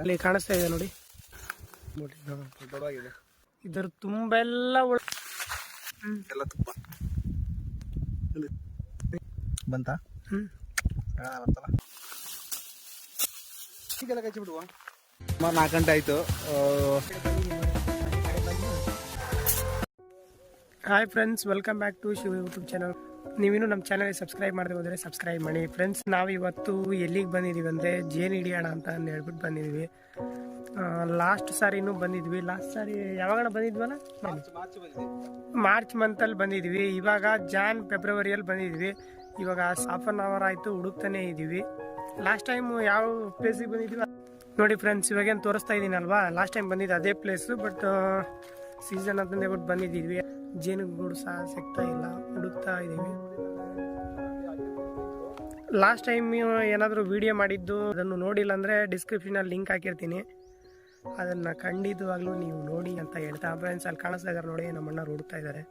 ಅಲ್ಲಿ ಕಾಣಿಸ್ತಾ ಇದೆ ನೋಡಿ, ಇದರ ತುಂಬೆಲ್ಲ ಎಲ್ಲ ತುಪ್ಪ ಬಂತ ಬರ್ತಲ್ಲ. ಈಗೆಲ್ಲ ಕಚ್ಚಿ ಬಿಡುವ. 4 ಗಂಟೆ ಆಯ್ತು. Hi friends, welcome back to Shiva YouTube channel. ನೀವಿನ್ನೂ ನಮ್ಮ ಚಾನಲ್ಗೆ ಸಬ್ಸ್ಕ್ರೈಬ್ ಮಾಡದೆ ಹೋದರೆ ಸಬ್ಸ್ಕ್ರೈಬ್ ಮಾಡಿ. ಫ್ರೆಂಡ್ಸ್, ನಾವು ಇವತ್ತು ಎಲ್ಲಿಗೆ ಬಂದಿದ್ದೀವಿ ಅಂದರೆ ಜೇನು ಹಿಡಿಯೋಣ ಅಂತ ಹೇಳ್ಬಿಟ್ಟು ಬಂದಿದ್ದೀವಿ. ಲಾಸ್ಟ್ ಸಾರಿನೂ ಬಂದಿದ್ವಿ. ಲಾಸ್ಟ್ ಸಾರಿ ಯಾವಾಗ ಬಂದಿದ್ವಲ್ಲ, ಮಾರ್ಚ್ ಮಂತಲ್ಲಿ ಬಂದಿದ್ವಿ. ಇವಾಗ ಫೆಬ್ರವರಿಯಲ್ಲಿ ಬಂದಿದ್ವಿ. ಇವಾಗ ಹಾಫ್ ಅನ್ ಅವರ್ ಆಯಿತು, ಹುಡುಕ್ತಾನೆ ಇದ್ದೀವಿ. ಲಾಸ್ಟ್ ಟೈಮ್ ಯಾವ ಪ್ಲೇಸಿಗೆ ಬಂದಿದ್ವಿ ನೋಡಿ ಫ್ರೆಂಡ್ಸ್, ಇವಾಗೇನು ತೋರಿಸ್ತಾ ಇದ್ದೀನಲ್ವಾ, ಲಾಸ್ಟ್ ಟೈಮ್ ಬಂದಿದ್ದು ಅದೇ ಪ್ಲೇಸು. ಬಟ್ ಸೀಸನ್ ಅಂತಂದು ಹೇಳ್ಬಿಟ್ಟು ಬಂದಿದ್ದೀವಿ. ಜೇನುಗೂಡು ಸಹ ಸಿಗ್ತಾ ಇಲ್ಲ, ಹುಡುಕ್ತಾ ಇದ್ದೀವಿ. ಲಾಸ್ಟ್ ಟೈಮ್ ಏನಾದರೂ ವಿಡಿಯೋ ಮಾಡಿದ್ದು ಅದನ್ನು ನೋಡಿಲ್ಲ ಅಂದರೆ ಡಿಸ್ಕ್ರಿಪ್ಷನಲ್ಲಿ ಲಿಂಕ್ ಹಾಕಿರ್ತೀನಿ, ಅದನ್ನು ಖಂಡಿತವಾಗ್ಲೂ ನೀವು ನೋಡಿ ಅಂತ ಹೇಳ್ತಾ. ಫ್ರೆಂಡ್ಸ್, ಅಲ್ಲಿ ಕಾಣಿಸ್ತಾ ಇದ್ದಾರೆ ನೋಡಿ, ನಮ್ಮ ಅಣ್ಣ ಹುಡುಕ್ತಾ ಇದ್ದಾರೆ,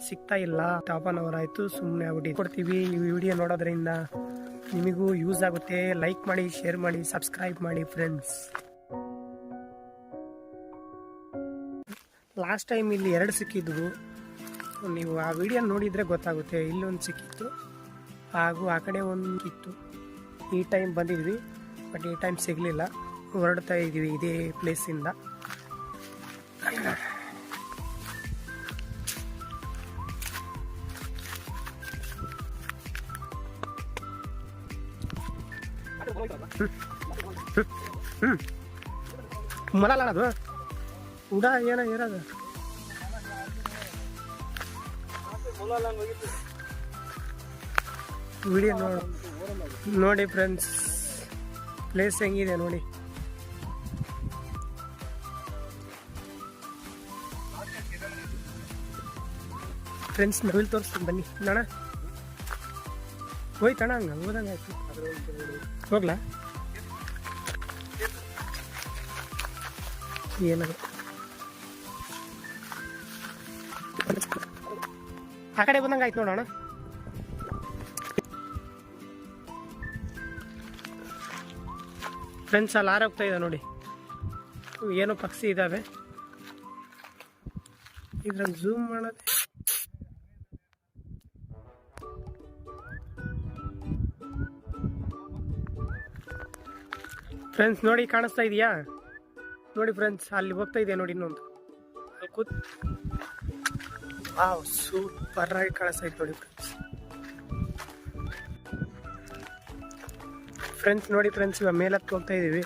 ಸಿಗ್ತಾ ಇಲ್ಲ. ಹಾಫ್ ಅನ್ ಅವರ್ ಆಯಿತು, ಸುಮ್ಮನೆ ಆಗ್ಬಿಟ್ಟು ಕೊಡ್ತೀವಿ. ಈ ವಿಡಿಯೋ ನೋಡೋದ್ರಿಂದ ನಿಮಗೂ ಯೂಸ್ ಆಗುತ್ತೆ. ಲೈಕ್ ಮಾಡಿ, ಶೇರ್ ಮಾಡಿ, ಸಬ್ಸ್ಕ್ರೈಬ್ ಮಾಡಿ ಫ್ರೆಂಡ್ಸ್. ಲಾಸ್ಟ್ ಟೈಮ್ ಇಲ್ಲಿ 2 ಸಿಕ್ಕಿದ್ವು, ನೀವು ಆ ವಿಡಿಯೋ ನೋಡಿದರೆ ಗೊತ್ತಾಗುತ್ತೆ. ಇಲ್ಲೊಂದು ಸಿಕ್ಕಿತ್ತು ಹಾಗೂ ಆ ಕಡೆ ಒಂದು ಇತ್ತು. ಈ ಟೈಮ್ ಬಂದಿದ್ವಿ, ಬಟ್ ಈ ಟೈಮ್ ಸಿಗಲಿಲ್ಲ. ಹೊರಡ್ತಾ ಇದ್ದೀವಿ ಇದೇ ಪ್ಲೇಸಿಂದ. ಮಲಲ್ಲ ಅದು ಉಡ ಏನೋ ಇರೋದು. ವಿಡಿಯೋ ನೋಡಿ ಫ್ರೆಂಡ್ಸ್, ಪ್ಲೇಸ್ ಹೆಂಗಿದೆ ನೋಡಿ. ಫ್ರೆಂಡ್ಸ್, ನವಿಲ್ ತೋರಿಸ್ತೀನಿ ಬನ್ನಿ. ಅಣ್ಣ ಹೋಯ್ತಣ್ಣ, ಹಂಗೆ ಹೋದಂಗೆ ಆಯ್ತು. ಹೋಗ್ಲಾ ಏನದು ಆ ಕಡೆ ಬಂದಂಗೆ ಆಯ್ತು ನೋಡೋಣ. ಫ್ರೆಂಡ್ಸ್, ಅಲ್ಲಿ ಹೋಗ್ತಾ ಇದೆ ನೋಡಿ, ಏನೋ ಪಕ್ಷಿ ಇದ್ದಾವೆ. ಇದ್ರಲ್ಲಿ ಝೂಮ್ ಮಾಡೋದು. ಫ್ರೆಂಡ್ಸ್ ನೋಡಿ, ಕಾಣಿಸ್ತಾ ಇದೆಯಾ ನೋಡಿ ಫ್ರೆಂಡ್ಸ್, ಅಲ್ಲಿ ಹೋಗ್ತಾ ಇದೆ ನೋಡಿ. ಇನ್ನೊಂದು ಅಲ್ಲಿ ಕೂತ್ ಸೂಪರ್ ಆಗಿ ಕಾಣಿಸ್ತಾ ಇದೆ ನೋಡಿ ಫ್ರೆಂಡ್ಸ್. ನೋಡಿ ಫ್ರೆಂಡ್ಸ್, ಇವಾಗ ಮೇಲಕ್ಕೆ ಹೋಗ್ತಾ ಇದೀವಿ.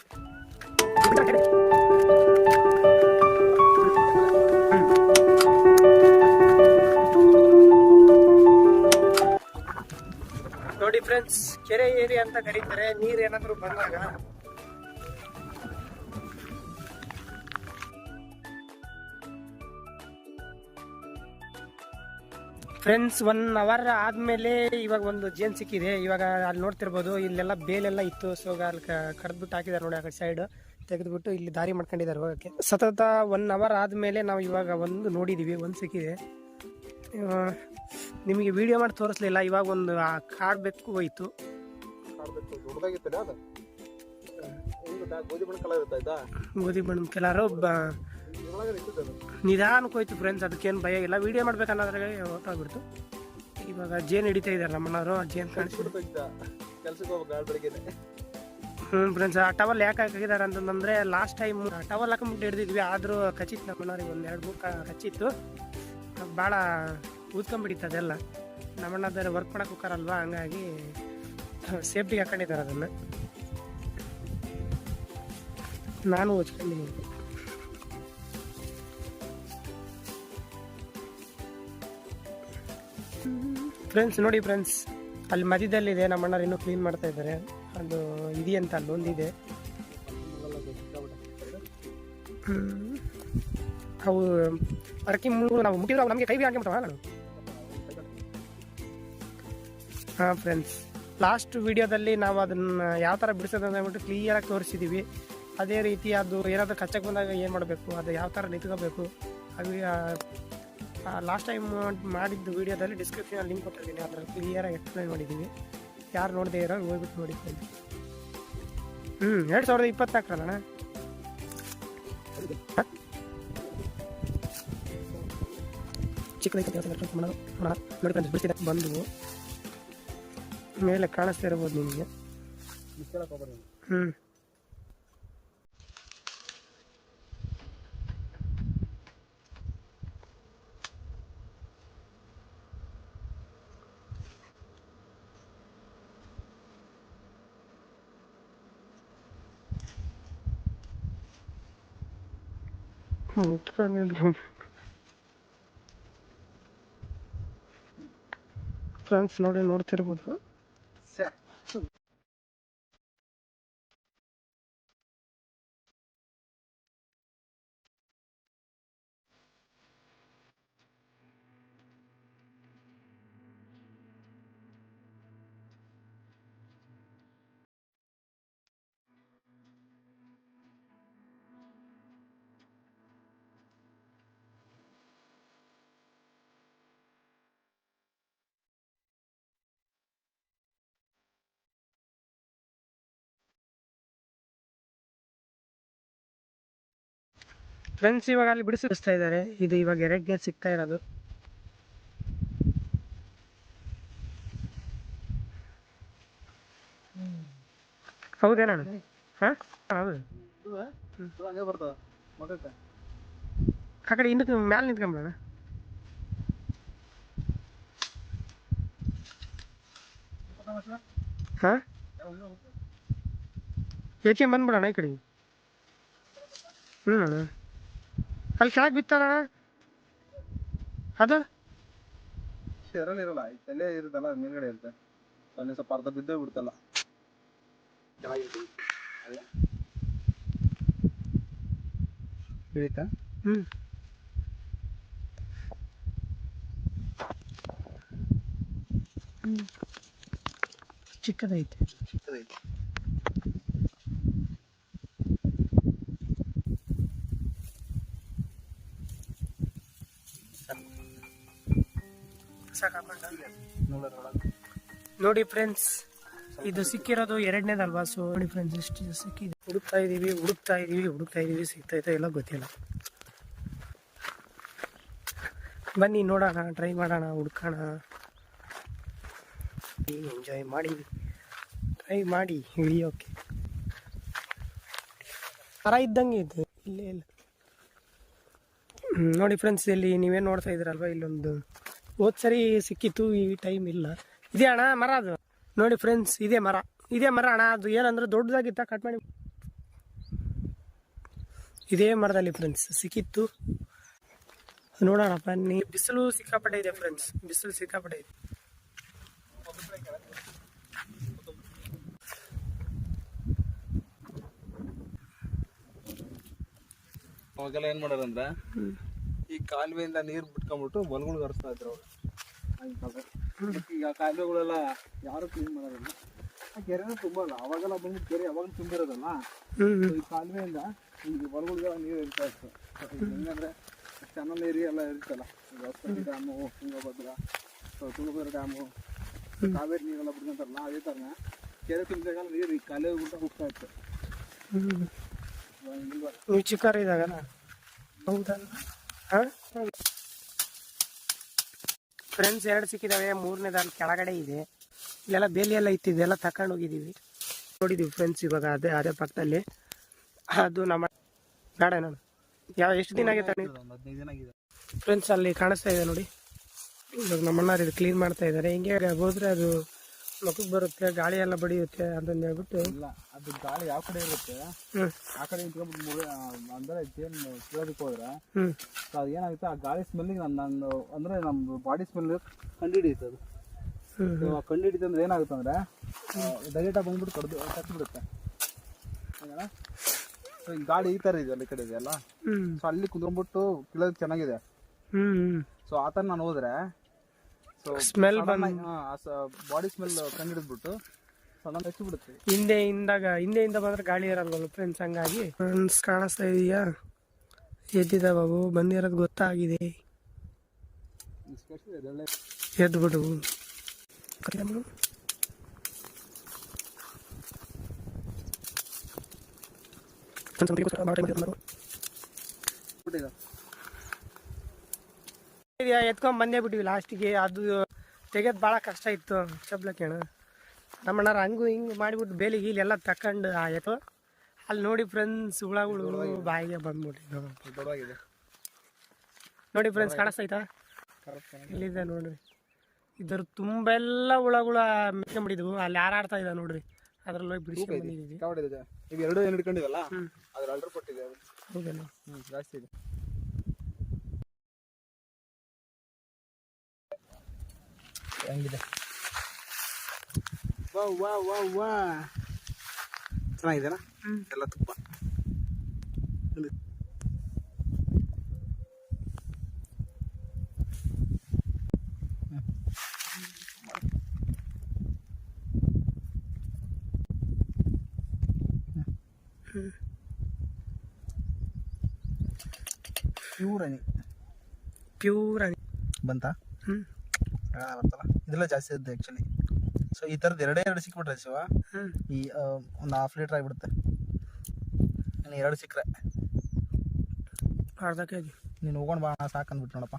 ನೋಡಿ ಫ್ರೆಂಡ್ಸ್, ಕೆರೆ ಏರಿ ಅಂತ ಕರೀತಾರೆ. ನೀರು ಏನಾದ್ರು ಬಂದಾಗ ಫ್ರೆಂಡ್ಸ್, 1 ಅವರ್ ಆದಮೇಲೆ ಇವಾಗ ಒಂದು ಜೇನು ಸಿಕ್ಕಿದೆ. ಇವಾಗ ಅಲ್ಲಿ ನೋಡ್ತಿರ್ಬೋದು, ಇಲ್ಲೆಲ್ಲ ಬೇಲೆಲ್ಲ ಇತ್ತು. ಸೊ ಅಲ್ಲಿ ಕಡ್ದ್ಬಿಟ್ಟು ಹಾಕಿದ್ದಾರೆ ನೋಡಿ, ಆ ಕಡೆ ಸೈಡ್ ತೆಗೆದುಬಿಟ್ಟು ಇಲ್ಲಿ ದಾರಿ ಮಾಡ್ಕೊಂಡಿದ್ದಾರೆ ಹೋಗೋಕ್ಕೆ. ಸತತ 1 ಅವರ್ ಆದಮೇಲೆ ನಾವು ಇವಾಗ ಒಂದು ನೋಡಿದ್ದೀವಿ, ಒಂದು ಸಿಕ್ಕಿದೆ. ನಿಮಗೆ ವಿಡಿಯೋ ಮಾಡಿ ತೋರಿಸ್ಲಿಲ್ಲ. ಇವಾಗ ಒಂದು ಕಾಡು ಬೆಕ್ಕು ಹೋಯ್ತು. ಗೋಧಿ ಬಣ್ಣ ಕಲರು ನಿಧಾನಕ್ಕೆ ಹೋಯ್ತು ಫ್ರೆಂಡ್ಸ್. ಅದಕ್ಕೇನು ಭಯ ಇಲ್ಲ, ವಿಡಿಯೋ ಮಾಡ್ಬೇಕನ್ನೋದ್ರಾಗ ಹೊರಟೋಗ್ಬಿಡ್ತು. ಇವಾಗ ಜೇನು ಹಿಡಿತಾ ಇದ್ದಾರೆ ನಮ್ಮನವರು. ಜೇನು ಕಾಣಿಸ್ಬಿಡ್ತು. ಫ್ರೆಂಡ್ಸ್, ಆ ಟವಲ್ ಯಾಕೆ ಹಾಕಿದ್ದಾರೆ ಅಂತಂದ್ರೆ, ಲಾಸ್ಟ್ ಟೈಮ್ ಟವಲ್ ಹಾಕೊಂಡ್ಬಿಟ್ಟು ಹಿಡಿದಿದ್ವಿ, ಆದರೂ ಕಚ್ಚಿತ್ತು ನಮ್ಮನವ್ರಿಗೆ. 1-2-3 ಕಚ್ಚಿತ್ತು. ಭಾಳ ಊದ್ಕೊಂಡ್ಬಿಟ್ಟಿತ್ತು ಅದೆಲ್ಲ. ನಮ್ಮಣ್ಣದಾರೆ ವರ್ಕ್ ಮಾಡಕ್ಕೆ ಹೋಗಾರಲ್ವಾ, ಹಂಗಾಗಿ ಸೇಫ್ಟಿಗೆ ಹಾಕೊಂಡಿದ್ದಾರೆ ಅದನ್ನು. ನಾನು ಓದ್ಕೊಂಡಿದ್ದೀನಿ. ಫ್ರೆಂಡ್ಸ್ ನೋಡಿ ಫ್ರೆಂಡ್ಸ್, ಅಲ್ಲಿ ಮಧ್ಯದಲ್ಲಿದೆ. ನಮ್ಮ ಅಣ್ಣರು ಇನ್ನೂ ಕ್ಲೀನ್ ಮಾಡ್ತಾ ಇದ್ದಾರೆ. ಅದು ಇದೆಯಂತ ಅಲ್ಲೊಂದಿದೆ. ಅವು ಅರಕಿ ನಾವು ಮುಟ್ಟಿದ್ರೆ ನಮಗೆ ಕೈ ಹಾಕಿ ಬಿಡ್ತಾವ ನಾನು. ಹಾಂ ಫ್ರೆಂಡ್ಸ್, ಲಾಸ್ಟ್ ವಿಡಿಯೋದಲ್ಲಿ ನಾವು ಅದನ್ನು ಯಾವ ಥರ ಬಿಡಿಸೋದು ಅಂತ ಹೇಳ್ಬಿಟ್ಟು ಕ್ಲಿಯರಾಗಿ ತೋರಿಸಿದ್ದೀವಿ. ಅದೇ ರೀತಿ ಅದು ಏನಾದರೂ ಕಚ್ಚಕ್ಕೆ ಬಂದಾಗ ಏನು ಮಾಡಬೇಕು, ಅದು ಯಾವ ಥರ ನಿಂತ್ಕೋಬೇಕು, ಅದು ಲಾಸ್ಟ್ ಟೈಮ್ ಮಾಡಿದ್ದು ವಿಡಿಯೋದಲ್ಲಿ ಡಿಸ್ಕ್ರಿಪ್ಷನಲ್ಲಿ ಲಿಂಕ್ ಕೊಟ್ಟಿರ್ತೀನಿ. ಅದರಲ್ಲಿ ಕ್ಲಿಯರಾಗಿ ಎಕ್ಸ್ಪ್ಲೈನ್ ಮಾಡಿದ್ದೀವಿ. ಯಾರು ನೋಡದೆ ಇರೋ ಹೋಗ್ಬಿಟ್ಟು ನೋಡಿ. 2024 ಅಣ್ಣ. ಚಿಕ್ಕದೈತೆ ನೋಡಿ ಫ್ರೆಂಡ್ಸ್ ಬಿಡಿಸಿದೆ ಬಂದು ಮೇಲೆ ಕಾಣಿಸ್ತಾ ಇರ್ಬೋದು ನಿಮಗೆ. ಹ್ಞೂ ಫ್ರೆಂಡ್ಸ್ ನೋಡಿ ನೋಡ್ತಿರ್ಬೋದು. ಫ್ರೆಂಡ್ಸ್ ಇವಾಗ ಅಲ್ಲಿ ಬಿಡಿಸ್ತಾ ಇದ್ದಾರೆ. ಇದು ಇವಾಗ ಎರಡ್ಗೆ ಸಿಗ್ತಾ ಇರೋದು. ಹೌದೇನ? ಹಾಂ ಹೌದು. ಆ ಕಡೆ ಹಿಂದಕ್ಕೆ ಮ್ಯಾಲೆ ನಿಂತ್ಕೊಂಬಿಡೋಣ. ಹಾಂ ಏಕೆ ಬಂದ್ಬಿಡೋಣ ಈ ಕಡೆ. ಹ್ಞೂ ಅಣ್ಣ ಅಲ್ಲಿ ಕೆಳಗೆ ಬಿತ್ತಲ್ಲ ಅದು ಇರಲ್ಲ ಇಲ್ಲೇ ಇರುತ್ತಲ್ಲ ಮೇಲ್ಗಡೆ ಇರುತ್ತೆ. ಅಲ್ಲಿ ಸ್ವಲ್ಪ ಅರ್ಧ ಬಿದ್ದೇ ಬಿಡ್ತಲ್ಲ. ಇಳಿತಾ? ಹ್ಞೂ ಚಿಕ್ಕದೈತೆ. ನೋಡಿ ಫ್ರೆಂಡ್ಸ್ ಇದು ಸಿಕ್ಕಿರೋದು ಎರಡನೇದಲ್ವಾ. ಸೊ ನೋಡಿ ಫ್ರೆಂಡ್ಸ್ ಎಷ್ಟು ಸಿಕ್ಕಿದೆ. ಹುಡುಕ್ತಾ ಇದೀವಿ ಸಿಗ್ತೈತೆ ಎಲ್ಲ ಗೊತ್ತಿಲ್ಲ. ಬನ್ನಿ ನೋಡೋಣ, ಟ್ರೈ ಮಾಡೋಣ, ಹುಡ್ಕೋಣ, ಎಂಜಾಯ್ ಮಾಡಿ, ಟ್ರೈ ಮಾಡಿ ಹಿಡಿಯೋಕೆ. ಮರ ಇದ್ದಂಗೆ ಇದು ಇಲ್ಲೇ ಇಲ್ಲ. ನೋಡಿ ಫ್ರೆಂಡ್ಸ್ ಇಲ್ಲಿ ನೀವೇನು ನೋಡ್ತಾ ಇದ್ದೀರಲ್ವ, ಇಲ್ಲೊಂದು ಹೋದ್ ಸರಿ ಸಿಕ್ಕಿತ್ತು, ಈ ಟೈಮ್ ಇಲ್ಲ. ಇದೇ ಅಣ್ಣ ಮರ ಅದು. ನೋಡಿ ಫ್ರೆಂಡ್ಸ್ ಇದೇ ಮರ ಅಣ್ಣ. ಅದು ಏನಂದ್ರೆ ದೊಡ್ಡದಾಗಿತ್ತ, ಕಟ್ ಮಾಡಿ. ಇದೇ ಮರದಲ್ಲಿ ಫ್ರೆಂಡ್ಸ್ ಸಿಕ್ಕಿತ್ತು. ನೋಡೋಣಪ್ಪ. ಬಿಸಿಲು ಸಿಕ್ಕಾಪಟ್ಟೆ ಇದೆ ಫ್ರೆಂಡ್ಸ್, ಬಿಸಿಲು ಸಿಕ್ಕಾಪಟ್ಟೆ ಇದೆ. ಅವಾಗೆಲ್ಲ ಏನ್ ಮಾಡೋರಂದ್ರೆ ಈ ಕಾಲುವೆಯಿಂದ ನೀರು ಬಿಟ್ಕೊಂಡ್ಬಿಟ್ಟು ಹೊಲಗಳಿಗೆ ಹರಿಸ್ತಾ ಇದ್ರು ಅವ್ರು. ಈಗ ಕಾಲುವೆಗಳೆಲ್ಲ ಯಾರು ಕ್ಲೀನ್ ಮಾಡೋದಿಲ್ಲ. ಆ ಕೆರೆನೂ ತುಂಬಲ್ಲ. ಅವಾಗೆಲ್ಲ ಬಂದ್ಬಿಟ್ಟು ಕೆರೆ ಯಾವಾಗ ತುಂಬಿರೋದಲ್ಲ. ಈ ಕಾಲುವೆಯಿಂದ ಈ ಹೊಲಗಳಿಗೆಲ್ಲ ನೀರು ಇರ್ತಾ ಇತ್ತು. ಹೆಂಗಂದ್ರೆ ಚಾನಲ್ ಏರಿಯಾ ಎಲ್ಲ ಇರುತ್ತಲ್ಲ, ಹೊಸಪೇಟೆ ಡ್ಯಾಮು, ತುಂಗಭದ್ರಾ ಡ್ಯಾಮು, ಕಾವೇರಿ ನೀರೆಲ್ಲ ಬಿಡ್ಕೊಂತಾರಲ್ಲ, ಅದೇ ಥರನೇ ಕೆರೆ ತುಂಬಿದಾಗೆಲ್ಲ ನೀರು ಈ ಕಾಲುವೆ ಗುಂಟ ಹೋಗ್ತಾ ಇತ್ತು. ನೀವು ಚಿಕ್ಕವ್ರು ಇದ್ದಾಗಲ್ಲ. ಹೌದಾ? ಹಾಂ ಫ್ರೆಂಡ್ಸ್ ಎರಡು ಸಿಕ್ಕಿದ್ದಾವೆ. ಮೂರನೇದಾಲ್ ಕೆಳಗಡೆ ಇದೆ. ಇಲ್ಲೆಲ್ಲ ಬೇಲಿ ಎಲ್ಲ ಇತ್ತಿದೆ, ಎಲ್ಲ ತಗೊಂಡು ಹೋಗಿದ್ದೀವಿ, ನೋಡಿದ್ದೀವಿ ಫ್ರೆಂಡ್ಸ್. ಇವಾಗ ಅದೇ ಪಕ್ಕದಲ್ಲಿ ಅದು ನಮ್ಮ ಬೇಡ ನಾನು ಎಷ್ಟು ದಿನ ಆಗೈತೆ? 15 ದಿನ ಆಗಿದೆ ಫ್ರೆಂಡ್ಸ್. ಅಲ್ಲಿ ಕಾಣಿಸ್ತಾ ಇದೆ ನೋಡಿ. ಇವಾಗ ನಮ್ಮಣ್ಣ ಇದು ಕ್ಲೀನ್ ಮಾಡ್ತಾ ಇದ್ದಾರೆ. ಹಿಂಗೆ ಹೋದ್ರೆ ಅದು ಮಕ್ಕಳು ಬರುತ್ತೆ, ಗಾಳಿ ಎಲ್ಲ ಬಡಿಯುತ್ತೆ ಅಂತಂದು ಹೇಳ್ಬಿಟ್ಟು. ಇಲ್ಲ, ಅದು ಗಾಳಿ ಯಾವ ಕಡೆ ಇರುತ್ತೆ ಆ ಕಡೆ ನಿಂತ್ಕೊಂಡ್ಬಿಟ್ಟು ಅಂದ್ರೆ ಜೇನು ಕೀಳೋದಕ್ಕೆ ಹೋದ್ರೆ ಅದು ಏನಾಗುತ್ತೆ, ಆ ಗಾಳಿ ಸ್ಮೆಲ್ಲಿಗೆ ನಾನು ಅಂದ್ರೆ ನಮ್ಮ ಬಾಡಿ ಸ್ಮೆಲ್ ಕಂಡುಹಿಡಿಯುತ್ತೆ. ಅದು ಕಂಡುಹಿಡಿತು ಅಂದ್ರೆ ಏನಾಗುತ್ತೆ ಅಂದ್ರೆ ಡೈರೆಕ್ಟಾಗಿ ಬಂದ್ಬಿಟ್ಟು ಕಟ್ಬಿಡುತ್ತೆ. ಗಾಳಿ ಈ ಥರ ಇದೆಯಲ್ಲ, ಈ ಕಡೆ ಇದೆಯಲ್ಲ, ಸೊ ಅಲ್ಲಿ ಕುಂದ್ಕೊಂಡ್ಬಿಟ್ಟು ಕೀಳೋದಕ್ಕೆ ಚೆನ್ನಾಗಿದೆ. ಸೊ ಆ ಥರ ನಾನು ಹೋದ್ರೆ ಸ್ಮೆಲ್ ಬಾಡಿ ಸ್ಮೆಲ್ ಕಂಡುಹಿಡಿದ್ಬಿಟ್ಟು ಸಡನ್ ಹಚ್ಚಿಬಿಡುತ್ತೆ. ಹಿಂದೆಯಿಂದ ಬಂದ್ರೆ ಗಾಳಿ ಇರಲ್ವಲ್ಲ ಫ್ರೆಂಡ್ಸ್, ಹಂಗಾಗಿ. ಫ್ರೆಂಡ್ಸ್ ಕಾಣಿಸ್ತಾ ಇದೆಯಾ? ಎದ್ದಿದ ಬಾಬು ಬಂದಿರೋದು ಗೊತ್ತಾಗಿದೆ. ಎದ್ಬಿಡು. ಬಿಟ್ಟಿದೆ. ಎತ್ಕೊಂಡ್ ಬಂದೇ ಬಿಟ್ಟಿವಿ ಲಾಸ್ಟಿಗೆ. ಅದು ತೆಗೆದು ಭಾಳ ಕಷ್ಟ ಇತ್ತು ಚಬ್ಲಕ್ಕೇನು. ನಮ್ಮಣ್ಣಾರ ಹಂಗು ಹಿಂಗೆ ಮಾಡಿಬಿಟ್ಟು ಬೇಲಿ ಗೀಲಿ ಎಲ್ಲ ತಕೊಂಡು ಆಯಿತು. ಅಲ್ಲಿ ನೋಡಿ ಫ್ರೆಂಡ್ಸ್ ಹುಳಗಳು ಬಾಯಿಗೆ ಬಂದ್ಬಿಟ್ಟಿದ್ದು. ದೊಡ್ಡದಾಗಿದೆ ನೋಡಿ ಫ್ರೆಂಡ್ಸ್, ಕಾಣಿಸ್ತೈತಾ? ಇಲ್ಲಿದೆ ನೋಡ್ರಿ. ಇದರ ತುಂಬೆಲ್ಲ ಹುಳಗಳ ಮೆಚ್ಕೊಂಡ್ಬಿಟ್ಟಿದ್ವು. ಅಲ್ಲಿ ಹಾರಾಡ್ತಾ ಇದ್ದಾವೆ ನೋಡ್ರಿ. ಅದ್ರಲ್ಲಿ ಹೋಗಿ ಬಿಡಿಸ್ಕೊಂಡು ಬಂದಿದ್ದೀವಿ. ಈಗ 2 ಏನು ಹಿಡ್ಕೊಂಡಿವಲ್ಲ, ಅದ್ರ ಆರ್ಡರ್ ಕೊಟ್ಟಿದೆ. ಹೌದಲ್ಲ? ಜಾಸ್ತಿ ಇದೆ. ಹೆಂಗಿದೆ? ವಾ ವಾ ವಾ ವಾ, ಚೆನ್ನಾಗಿದೆನಾ? ಎಲ್ಲ ತುಪ್ಪ. ಪ್ಯೂರ್ ಹನಿ ಬಂತಾ? ಬರ್ತಲ್ಲ, ಇದೆಲ್ಲ ಜಾಸ್ತಿ ಇರುತ್ತೆ ಆ್ಯಕ್ಚುಲಿ. ಸೊ ಈ ಥರದ್ದು 2 ಸಿಕ್ಬಿಟ್ರೆ ಶಿವ, ಈ ಒಂದು ½ ಲೀಟ್ರ್ ಆಗಿಬಿಡುತ್ತೆ. ನೀನು 2 ಸಿಕ್ಕರೆ ಅರ್ಧ ಕೆಜಿ ನೀನು ಹೋಗೋಣ ಬಾ, ಸಾಕಂದ್ಬಿಟ್ಟು ನೋಡಪ್ಪ.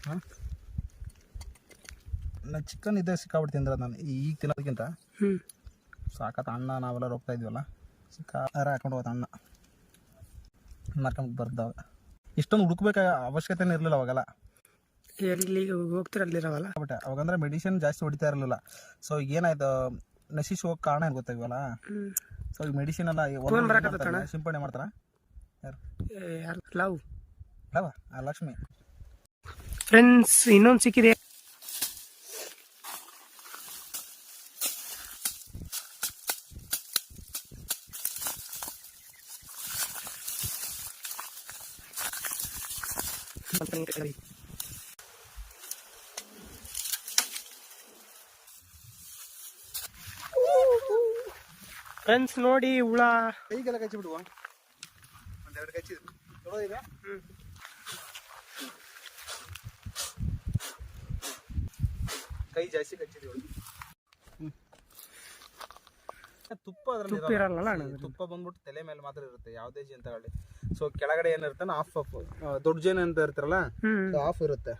ಹಾಂ, ನಾನು ಚಿಕನ್ ಇದ್ದೇ ಸಿಕ್ಕಾಬಿಡ್ತೀನಿ ಅಂದ್ರೆ ನಾನು ಈಗ ತಿನ್ನೋದಕ್ಕಿಂತ ಸಾಕತ್ತ. ಅಣ್ಣ ನಾವೆಲ್ಲ ಹೋಗ್ತಾ ಇದ್ವಲ್ಲ, ಸಿಕ್ಕಾರ ಹಾಕೊಂಡು ಹೋಗ್ತಾ ಅಣ್ಣ ಮಾರ್ಕೊಂಡು ಬರ್ದವಾಗ. ಇಷ್ಟೊಂದು ಹುಡುಕ್ಬೇಕಾ ಅವಶ್ಯಕತೆನೇ ಇರಲಿಲ್ಲ ಅವಾಗೆಲ್ಲ. ಎಲ್ಲಿ ಹೋಗ್ತಿರಲ್ಲಿರವಲ್ಲ ಬಟ್ ಅವಾಗಂದ್ರೆ ಮೆಡಿಸಿನ್ ಜಾಸ್ತಿ ಹೊಡಿತಾ ಇರಲಿಲ್ಲ. ಸೊ ಈಗ ಏನಾಯ್ತು, ನಶಿಸಿ ಹೋಗಿ ಕಾರಣ ಏನು ಗೊತ್ತಾಗಿವಲ್ಲ. ಸೊ ಈಗ ಮೆಡಿಸಿನ್ ಎಲ್ಲ ಸಿಂಪಡಣೆ ಮಾಡ್ತಾರ. ಯಾರು? ಲವ್ ಲವ ಲಕ್ಷ್ಮಿ. ಫ್ರೆಂಡ್ಸ್, ಇನ್ನೊಂದು ಸಿಕ್ಕಿದೆ. ಫ್ರೆಂಡ್ಸ್ ನೋಡಿ, ಹುಳ ಕೈಗೆಲ್ಲ ಕಚ್ಚಿ ಬಿಡುವ. ಒಂದೆರಡು ಕಚ್ಚಿ ನೋಡೋದಿದೆ. ಕೈ ಜಾಸ್ತಿ ಕಚ್ಚಿದೀವಿ. ತುಪ್ಪ ಅದ್ರಲ್ಲಿ ಇರಲ್ಲ. ತುಪ್ಪ ಬಂದ್ಬಿಟ್ಟು ತಲೆ ಮೇಲೆ ಮಾತ್ರ ಇರುತ್ತೆ, ಯಾವುದೇ ಜೇನು ತಗೊಳ್ಳಿ. ಸೊ ಕೆಳಗಡೆ ಏನಿರುತ್ತೆ ಆಫ್ ದೊಡ್ಡ ಜೇನು ಅಂತ ಇರ್ತಾರಲ್ಲ, ಆಫ್ ಇರುತ್ತೆ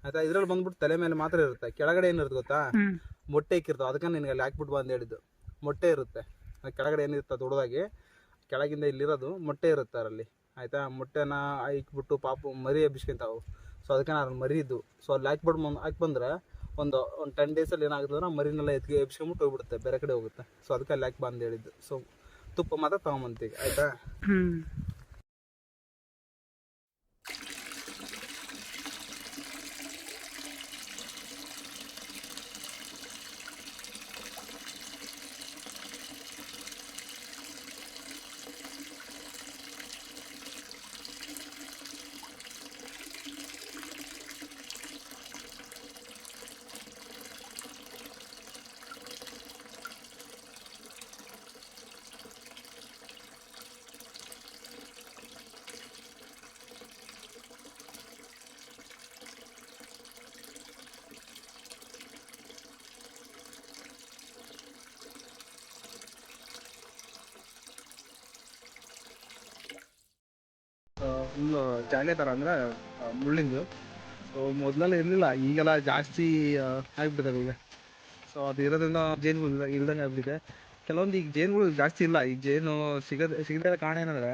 ಆಯ್ತಾ. ಇದ್ರಲ್ಲಿ ಬಂದ್ಬಿಟ್ಟು ತಲೆ ಮೇಲೆ ಮಾತ್ರ ಇರುತ್ತೆ. ಕೆಳಗಡೆ ಏನಿರುತ್ತೆ ಗೊತ್ತಾ, ಮೊಟ್ಟೆ ಇಕ್ಕಿರ್ತಾವೆ. ಅದಕ್ಕೆ ನಿನಗೆ ಅಲ್ಲಿ ಹಾಕ್ಬಿಟ್ಟು ಬಂದು ಹೇಳಿದ್ದು. ಮೊಟ್ಟೆ ಇರುತ್ತೆ ಕೆಳಗಡೆ, ಏನಿರುತ್ತೆ ದೊಡ್ಡದಾಗಿ, ಕೆಳಗಿಂದ ಇಲ್ಲಿರೋದು ಮೊಟ್ಟೆ ಇರುತ್ತೆ ಅದರಲ್ಲಿ ಆಯಿತಾ. ಮೊಟ್ಟೆನ ಇಕ್ಬಿಟ್ಟು ಪಾಪು ಮರಿ ಎಬ್ಬಿಸ್ಕೊಂತಾವು. ಸೊ ಅದಕ್ಕೆ ನಾನು ಮರಿ ಇದ್ದು. ಸೊ ಅಲ್ಲಿ ಹಾಕಿ ಬಂದರೆ ಒಂದು 10 ಡೇಸಲ್ಲಿ ಏನಾಗುತ್ತಂದ್ರೆ ಮರಿನೆಲ್ಲ ಎಬ್ಸ್ಕೊಂಬಿಟ್ಟು ಹೋಗ್ಬಿಡುತ್ತೆ, ಬೇರೆ ಕಡೆ ಹೋಗುತ್ತೆ. ಸೊ ಅದಕ್ಕೆ ಅಲ್ಲಿ ಹಾಕಿ ಬಂದು ಹೇಳಿದ್ದು. ಸೊ ತುಪ್ಪ ಮಾತ್ರ ತೊಗೊಂಬಂತೀಗ ಆಯಿತಾ. ಫುಲ್ಲು ಜಾಲೆ ಥರ ಅಂದರೆ ಮುಳ್ಳಿಂದು. ಸೊ ಮೊದಲೆಲ್ಲ ಇರಲಿಲ್ಲ, ಈಗೆಲ್ಲ ಜಾಸ್ತಿ ಆಗಿಬಿಟ್ಟಿದೆ ಈಗ. ಸೊ ಅದು ಇರೋದ್ರಿಂದ ಜೇನುಗಳು ಇಲ್ದಂಗೆ ಆಗ್ಬಿಟ್ಟಿದೆ. ಕೆಲವೊಂದು ಈಗ ಜೇನುಗಳು ಜಾಸ್ತಿ ಇಲ್ಲ. ಈಗ ಜೇನು ಸಿಗದೇ ಕಾರಣ ಏನಂದರೆ,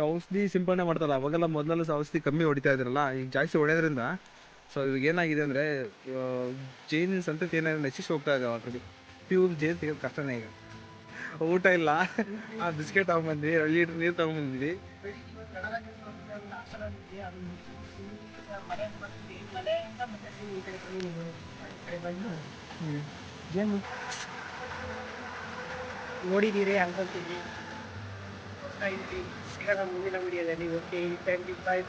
ಔಷಧಿ ಸಿಂಪಡಣೆ ಮಾಡ್ತಾರಲ್ಲ. ಅವಾಗೆಲ್ಲ ಮೊದಲೆಲ್ಲ ಔಷಧಿ ಕಮ್ಮಿ ಹೊಡಿತಾ ಇದ್ರಲ್ಲ, ಈಗ ಜಾಸ್ತಿ ಹೊಡೆಯೋದ್ರಿಂದ ಸೊ ಇವಾಗ ಏನಾಗಿದೆ ಅಂದರೆ, ಜೇನಿನ ಸಂತತಿ ಏನಾದ್ರು ನಶಿಸಿ ಹೋಗ್ತಾ ಇದೆ. ಆಲ್ರೆಡಿ ಪ್ಯೂರ್ ಜೇನು ಸಿಗೋದು ಕಷ್ಟನೇ ಈಗ. ಊಟ ಇಲ್ಲ, ಆ ಬಿಸ್ಕೆಟ್ ತೊಗೊಂಬಂದ್ವಿ, 2 ಲೀಟ್ರ್ ನೀರು ತೊಗೊಂಬಂದ್ವಿ. ನೋಡಿದ್ದೀರಿ ಅನ್ಕೊಂತೀವಿ. ಮುಂದಿನ ವಿಡಿಯೋದಲ್ಲಿ. Okay, thank you, bye.